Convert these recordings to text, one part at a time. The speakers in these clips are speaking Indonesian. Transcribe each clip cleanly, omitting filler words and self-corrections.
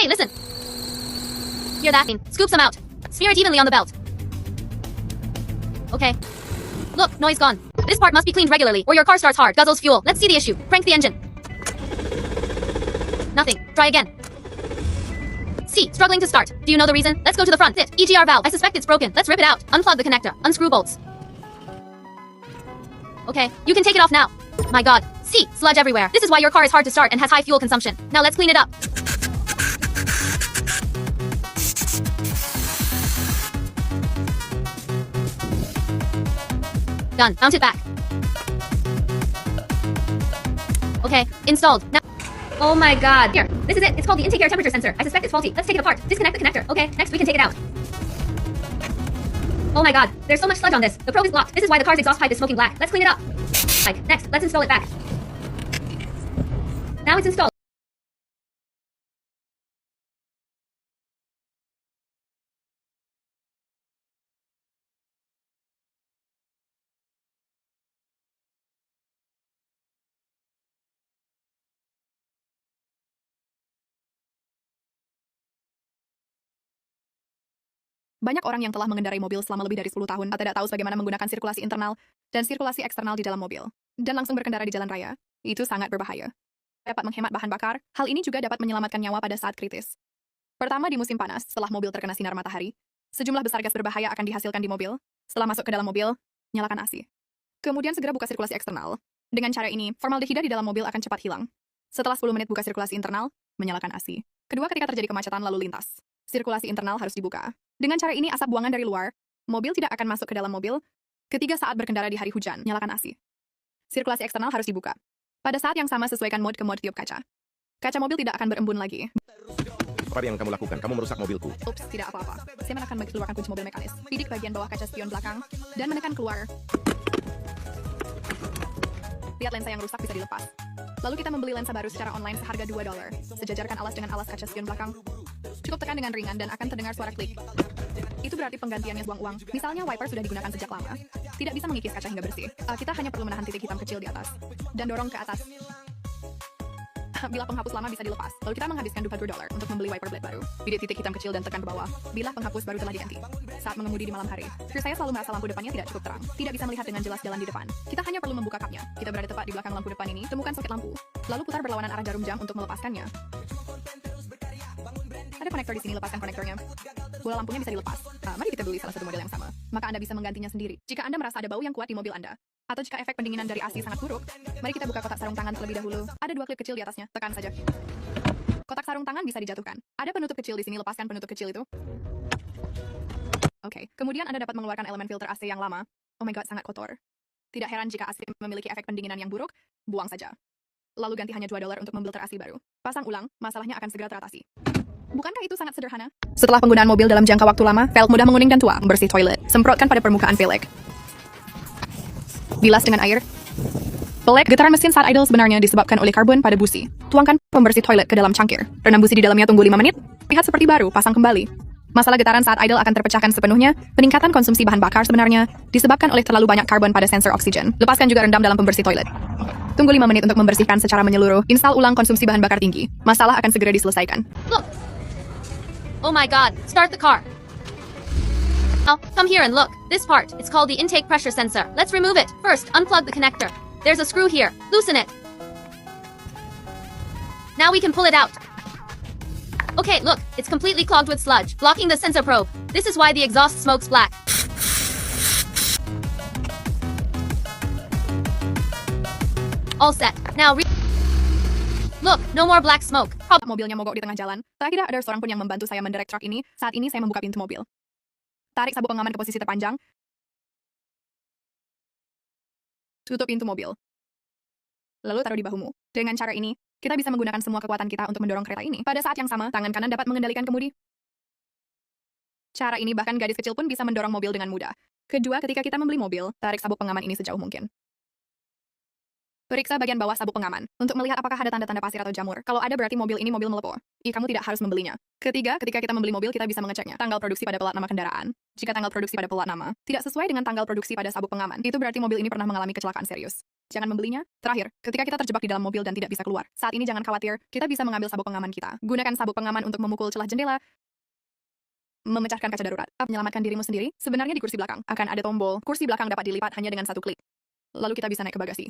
Hey, listen. Hear that? Scoop some out. Smear it evenly on the belt. Okay. Look, noise gone. This part must be cleaned regularly, or your car starts hard, guzzles fuel. Let's see the issue. Crank the engine. Nothing. Try again. C. Struggling to start. Do you know the reason? Let's go to the front. It. EGR valve. I suspect it's broken. Let's rip it out. Unplug the connector. Unscrew bolts. Okay, you can take it off now. My god. C. Sludge everywhere. This is why your car is hard to start and has high fuel consumption. Now let's clean it up. Done. Mount it back. Okay, installed. Now, oh my god. Here, this is it. It's called the intake air temperature sensor. I suspect it's faulty. Let's take it apart. Disconnect the connector. Okay, next we can take it out. Oh my god, there's so much sludge on this. The probe is blocked. This is why the car's exhaust pipe is smoking black. Let's clean it up. Next, let's install it back. Now it's installed. Banyak orang yang telah mengendarai mobil selama lebih dari 10 tahun atau tidak tahu bagaimana menggunakan sirkulasi internal dan sirkulasi eksternal di dalam mobil, dan langsung berkendara di jalan raya. Itu sangat berbahaya. Dapat menghemat bahan bakar, hal ini juga dapat menyelamatkan nyawa pada saat kritis. Pertama, di musim panas, setelah mobil terkena sinar matahari, sejumlah besar gas berbahaya akan dihasilkan di mobil. Setelah masuk ke dalam mobil, nyalakan AC. Kemudian segera buka sirkulasi eksternal. Dengan cara ini, formaldehida di dalam mobil akan cepat hilang. Setelah 10 menit buka sirkulasi internal, menyalakan AC. Kedua, ketika terjadi kemacetan lalu lintas, sirkulasi internal harus dibuka. Dengan cara ini, asap buangan dari luar, mobil tidak akan masuk ke dalam mobil. Ketiga, saat berkendara di hari hujan, nyalakan AC. Sirkulasi eksternal harus dibuka. Pada saat yang sama, sesuaikan mode ke mode tiup kaca. Kaca mobil tidak akan berembun lagi. Apa yang kamu lakukan? Kamu merusak mobilku. Ups, tidak apa-apa. Saya akan mengeluarkan kunci mobil mekanis. Bidik bagian bawah kaca spion belakang, dan menekan keluar. Lihat lensa yang rusak bisa dilepas. Lalu kita membeli lensa baru secara online seharga $2. Sejajarkan alas dengan alas kaca spion belakang. Cukup tekan dengan ringan dan akan terdengar suara klik. Itu berarti penggantiannya buang uang. Misalnya wiper sudah digunakan sejak lama. Tidak bisa mengikis kaca hingga bersih. Kita hanya perlu menahan titik hitam kecil di atas. Dan dorong ke atas. Bila penghapus lama bisa dilepas, lalu kita menghabiskan $20 untuk membeli wiper blade baru. Bidik titik hitam kecil dan tekan ke bawah. Bila penghapus baru telah diganti. Saat mengemudi di malam hari, saya selalu merasa lampu depannya tidak cukup terang. Tidak bisa melihat dengan jelas jalan di depan. Kita hanya perlu membuka kapnya. Kita berada tepat di belakang lampu depan ini. Temukan soket lampu. Lalu putar berlawanan arah jarum jam untuk melepaskannya. Ada konektor di sini, lepaskan konektornya. Bola lampunya bisa dilepas. Mari kita beli salah satu model yang sama. Maka Anda bisa menggantinya sendiri. Jika Anda merasa ada bau yang kuat di mobil Anda, atau jika efek pendinginan dari AC sangat buruk, mari kita buka kotak sarung tangan terlebih dahulu. Ada 2 klip kecil di atasnya, tekan saja. Kotak sarung tangan bisa dijatuhkan. Ada penutup kecil di sini, lepaskan penutup kecil itu. Oke, kemudian Anda dapat mengeluarkan elemen filter AC yang lama. Oh my god, sangat kotor. Tidak heran jika AC memiliki efek pendinginan yang buruk, buang saja. Lalu ganti hanya $2 untuk membelter AC baru. Pasang ulang, masalahnya akan segera teratasi. Bukankah itu sangat sederhana? Setelah penggunaan mobil dalam jangka waktu lama, velg mudah menguning dan tua. Bersih toilet. Semprotkan pada permukaan velg. Bilas dengan air. Pelek getaran mesin saat idle sebenarnya disebabkan oleh karbon pada busi. Tuangkan pembersih toilet ke dalam cangkir. Rendam busi di dalamnya, tunggu 5 menit. Lihat seperti baru, pasang kembali. Masalah getaran saat idle akan terpecahkan sepenuhnya. Peningkatan konsumsi bahan bakar sebenarnya disebabkan oleh terlalu banyak karbon pada sensor oksigen. Lepaskan juga rendam dalam pembersih toilet. Tunggu 5 menit untuk membersihkan secara menyeluruh. Install ulang konsumsi bahan bakar tinggi. Masalah akan segera diselesaikan. Look. Oh my god, start the car. Now, come here and look. This part, it's called the intake pressure sensor. Let's remove it. First, unplug the connector. There's a screw here. Loosen it. Now we can pull it out. Okay, look, it's completely clogged with sludge, blocking the sensor probe. This is why the exhaust smokes black. All set. Now look, no more black smoke. Mobilnya mogok di tengah jalan. Tak kira ada seorang pun yang membantu saya menderek truk ini. Saat ini saya membuka pintu mobil. Tarik sabuk pengaman ke posisi terpanjang. Tutup pintu mobil. Lalu taruh di bahumu. Dengan cara ini, kita bisa menggunakan semua kekuatan kita untuk mendorong kereta ini. Pada saat yang sama, tangan kanan dapat mengendalikan kemudi. Cara ini bahkan gadis kecil pun bisa mendorong mobil dengan mudah. Kedua, ketika kita membeli mobil, tarik sabuk pengaman ini sejauh mungkin. Periksa bagian bawah sabuk pengaman untuk melihat apakah ada tanda-tanda pasir atau jamur. Kalau ada berarti mobil ini mobil melepuh. Kamu tidak harus membelinya. Ketiga, ketika kita membeli mobil kita bisa mengeceknya. Tanggal produksi pada plat nama kendaraan. Jika tanggal produksi pada plat nama tidak sesuai dengan tanggal produksi pada sabuk pengaman, itu berarti mobil ini pernah mengalami kecelakaan serius. Jangan membelinya. Terakhir, ketika kita terjebak di dalam mobil dan tidak bisa keluar. Saat ini jangan khawatir, kita bisa mengambil sabuk pengaman kita. Gunakan sabuk pengaman untuk memukul celah jendela, memecahkan kaca darurat, menyelamatkan dirimu sendiri. Sebenarnya di kursi belakang akan ada tombol. Kursi belakang dapat dilipat hanya dengan satu klik. Lalu kita bisa naik ke bagasi.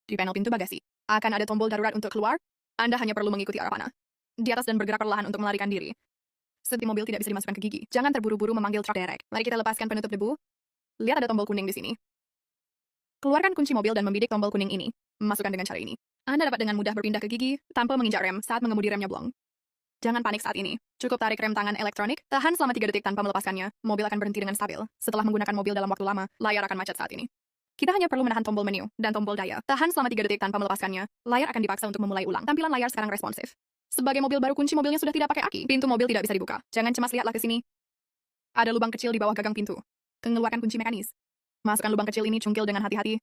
Di panel pintu bagasi, akan ada tombol darurat untuk keluar. Anda hanya perlu mengikuti arah panah di atas dan bergerak perlahan untuk melarikan diri. Seti mobil tidak bisa dimasukkan ke gigi. Jangan terburu-buru memanggil truk derek. Mari kita lepaskan penutup debu. Lihat ada tombol kuning di sini. Keluarkan kunci mobil dan membidik tombol kuning ini. Masukkan dengan cara ini. Anda dapat dengan mudah berpindah ke gigi tanpa menginjak rem saat mengemudi remnya blong. Jangan panik saat ini. Cukup tarik rem tangan elektronik, tahan selama 3 detik tanpa melepaskannya. Mobil akan berhenti dengan stabil. Setelah menggunakan mobil dalam waktu lama, layar akan macet saat ini. Kita hanya perlu menahan tombol menu dan tombol daya. Tahan selama 3 detik tanpa melepaskannya. Layar akan dipaksa untuk memulai ulang. Tampilan layar sekarang responsif. Sebagai mobil baru, kunci mobilnya sudah tidak pakai aki. Pintu mobil tidak bisa dibuka. Jangan cemas, lihatlah ke sini. Ada lubang kecil di bawah gagang pintu. Mengeluarkan kunci mekanis. Masukkan lubang kecil ini cungkil dengan hati-hati.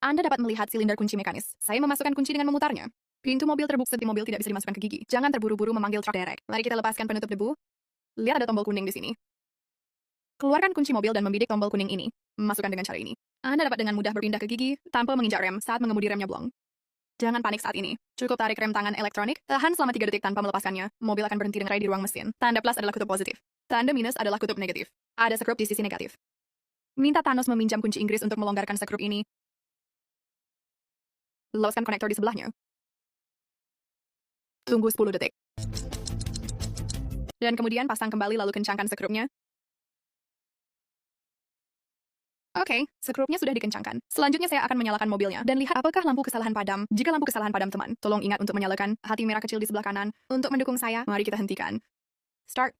Anda dapat melihat silinder kunci mekanis. Saya memasukkan kunci dengan memutarnya. Pintu mobil terbuka. Seti mobil tidak bisa dimasukkan ke gigi. Jangan terburu-buru memanggil truk derek. Mari kita lepaskan penutup debu. Lihat ada tombol kuning di sini. Keluarkan kunci mobil dan membidik tombol kuning ini. Masukkan dengan cara ini. Anda dapat dengan mudah berpindah ke gigi tanpa menginjak rem saat mengemudi remnya blong. Jangan panik saat ini. Cukup tarik rem tangan elektronik, tahan selama 3 detik tanpa melepaskannya. Mobil akan berhenti dengan rai di ruang mesin. Tanda plus adalah kutub positif. Tanda minus adalah kutub negatif. Ada sekrup di sisi negatif. Minta Thanos meminjam kunci Inggris untuk melonggarkan sekrup ini. Loloskan konektor di sebelahnya. Tunggu 10 detik. Dan kemudian pasang kembali lalu kencangkan sekrupnya. Oke, sekrupnya sudah dikencangkan. Selanjutnya saya akan menyalakan mobilnya dan lihat apakah lampu kesalahan padam. Jika lampu kesalahan padam teman, tolong ingat untuk menyalakan hati merah kecil di sebelah kanan. Untuk mendukung saya, mari kita hentikan. Start.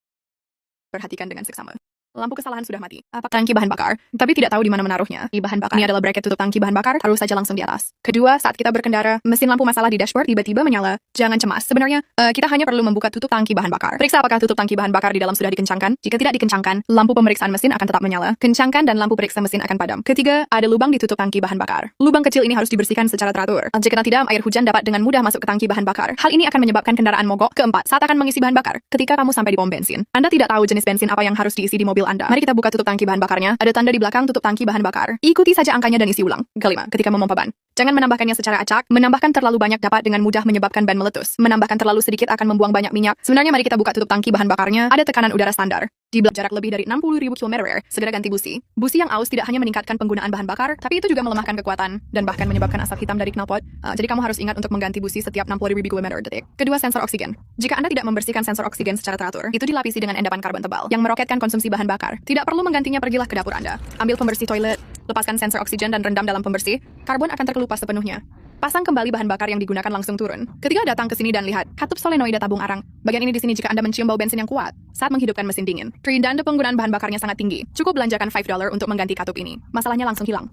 Perhatikan dengan seksama. Lampu kesalahan sudah mati. Apakah tangki bahan bakar? Tapi tidak tahu di mana menaruhnya. Di bahan bakar. Ini adalah bracket tutup tangki bahan bakar, taruh saja langsung di atas. Kedua, saat kita berkendara, mesin lampu masalah di dashboard tiba-tiba menyala. Jangan cemas. Sebenarnya, kita hanya perlu membuka tutup tangki bahan bakar. Periksa apakah tutup tangki bahan bakar di dalam sudah dikencangkan. Jika tidak dikencangkan, lampu pemeriksaan mesin akan tetap menyala. Kencangkan dan lampu periksa mesin akan padam. Ketiga, ada lubang di tutup tangki bahan bakar. Lubang kecil ini harus dibersihkan secara teratur. Jika tidak, air hujan dapat dengan mudah masuk ke tangki bahan bakar. Hal ini akan menyebabkan kendaraan mogok. Keempat, saat akan mengisi bahan bakar. Ketika kamu sampai di pom bensin, Anda tidak tahu jenis bensin apa yang harus diisi di mobil Anda. Mari kita buka tutup tangki bahan bakarnya. Ada tanda di belakang tutup tangki bahan bakar. Ikuti saja angkanya dan isi ulang. Kelima, ketika memompa ban, jangan menambahkannya secara acak. Menambahkan terlalu banyak dapat dengan mudah menyebabkan ban meletus. Menambahkan terlalu sedikit akan membuang banyak minyak. Sebenarnya mari kita buka tutup tangki bahan bakarnya. Ada tekanan udara standar. Di jarak lebih dari 60.000 km/h, segera ganti busi. Busi yang aus tidak hanya meningkatkan penggunaan bahan bakar, tapi itu juga melemahkan kekuatan dan bahkan menyebabkan asap hitam dari knalpot. Jadi kamu harus ingat untuk mengganti busi setiap 60.000 km/detik. Kedua, sensor oksigen. Jika Anda tidak membersihkan sensor oksigen secara teratur, itu dilapisi dengan endapan karbon tebal yang meroketkan konsumsi bahan bakar. Tidak perlu menggantinya, pergilah ke dapur Anda. Ambil pembersih toilet, lepaskan sensor oksigen dan rendam dalam pembersih. Karbon akan terkelupas sepenuhnya. Pasang kembali bahan bakar yang digunakan langsung turun. Ketiga, datang ke sini dan lihat katup solenoida tabung arang. Bagian ini di sini jika Anda mencium bau bensin yang kuat saat menghidupkan mesin dingin. Danda penggunaan bahan bakarnya sangat tinggi. Cukup belanjakan $5 untuk mengganti katup ini. Masalahnya langsung hilang.